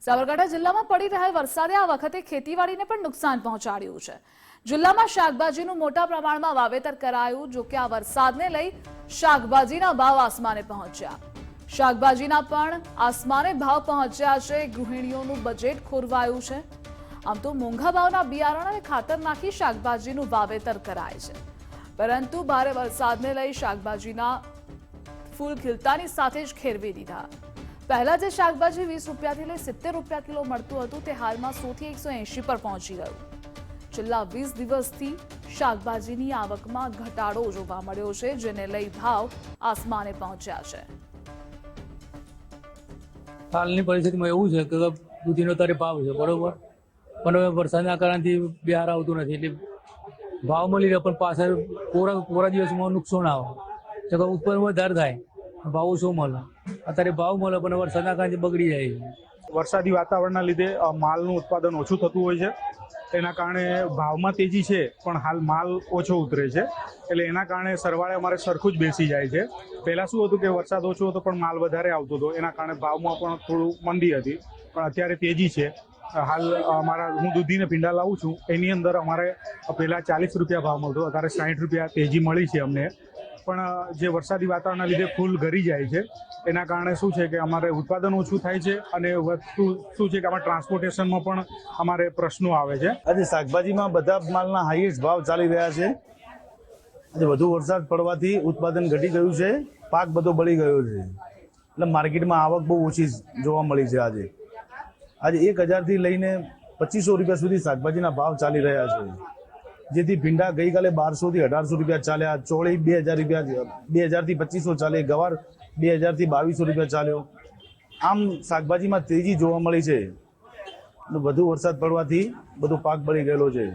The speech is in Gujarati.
સાબરકાંઠા જિલ્લામાં પડી રહેલ વરસાદે આ વખતે ખેતીવાડીને પણ નુકસાન પહોંચાડ્યું છે। જિલ્લામાં શાકભાજીનું મોટા પ્રમાણમાં વાવેતર કરાયું, જો કે આ વરસાદને લઈ શાકભાજીના ભાવ આસમાને પહોંચ્યા। શાકભાજીના પણ આસમાને ભાવ પહોંચ્યા છે। ગૃહિણીઓનું બજેટ ખોરવાયું છે। આમ તો મોંઘા ભાવના બિયારણ અને ખાતર નાખી શાકભાજીનું વાવેતર કરાય છે, પરંતુ ભારે વરસાદને લઈ શાકભાજીના ફૂલ ખીલતાની સાથે જ ખેરવી દીધા। પહેલા જે શાકભાજી 20 રૂપિયાથી લઈ 70 રૂપિયા કિલો મળતું હતું, તે હાલમાં 100 થી 180 પર પહોંચી ગયું। છેલ્લા 20 દિવસથી શાકભાજીની આવકમાં ઘટાડો જોવા મળ્યો છે, જેને લઈ ભાવ આસમાને પહોંચ્યા છે। હાલની પરિસ્થિતિમાં એવું છે કે દૂધીનો તારે ભાવ છે બરોબર, પણ હવે વરસાદના કારણથી બિહાર આવતું નથી, એટલે ભાવ મળી રહે, પણ પાછળ કોરા દિવસમાં નુકસાન આવે, ઉત્પાદન વધારે થાય, ભાવ ઓછો મળે। અત્યારે ભાવ મળે પણ વરસાદના કારણે બગડી જાય છે। વરસાદી વાતાવરણના લીધે માલનું ઉત્પાદન ઓછું થતું હોય છે, એના કારણે ભાવમાં તેજી છે, પણ હાલ માલ ઓછો ઉતરે છે, એટલે એના કારણે સરવાળે અમારે સરખું જ બેસી જાય છે। પહેલાં શું હતું કે વરસાદ ઓછો હતો પણ માલ વધારે આવતો હતો, એના કારણે ભાવમાં પણ થોડું મંદી હતી, પણ અત્યારે તેજી છે। હાલ હું દૂધીને ભીંડા લાવું છું, એની અંદર અમારે પહેલાં 40 રૂપિયા ભાવ મળતો, અત્યારે 60 રૂપિયા તેજી મળી છે અમને। પણ જે વરસાદી વાતાવરણના લીધે ફૂલ ઘરી જાય છે, એના કારણે શું છે કે અમારે ઉત્પાદન ઓછું થાય છે, અને વસ્તુ શું છે કે અમારે ટ્રાન્સપોર્ટેશનમાં પણ અમારે પ્રશ્નો આવે છે। આજે શાકભાજીમાં બધા માલના હાઈએસ્ટ ભાવ ચાલી રહ્યા છે। આજે વધુ વરસાદ પડવાથી ઉત્પાદન ઘટી ગયું છે, પાક બધો બળી ગયો છે, એટલે માર્કેટમાં આવક બહુ ઓછી જોવા મળી છે। આજે 1000 થી લઈને 2500 રૂપિયા સુધી શાકભાજીના ભાવ ચાલી રહ્યા છે, જેથી ભીંડા ગઈકાલે 1200 થી 1800 રૂપિયા ચાલ્યા, ચોળી 2000 રૂપિયા, 2000 થી 2500 ચાલે, ગવાર 2000 થી 2200 રૂપિયા ચાલ્યો। આમ શાકભાજીમાં તેજી જોવા મળી છે। વધુ વરસાદ પડવાથી બધો પાક બળી ગયેલો છે।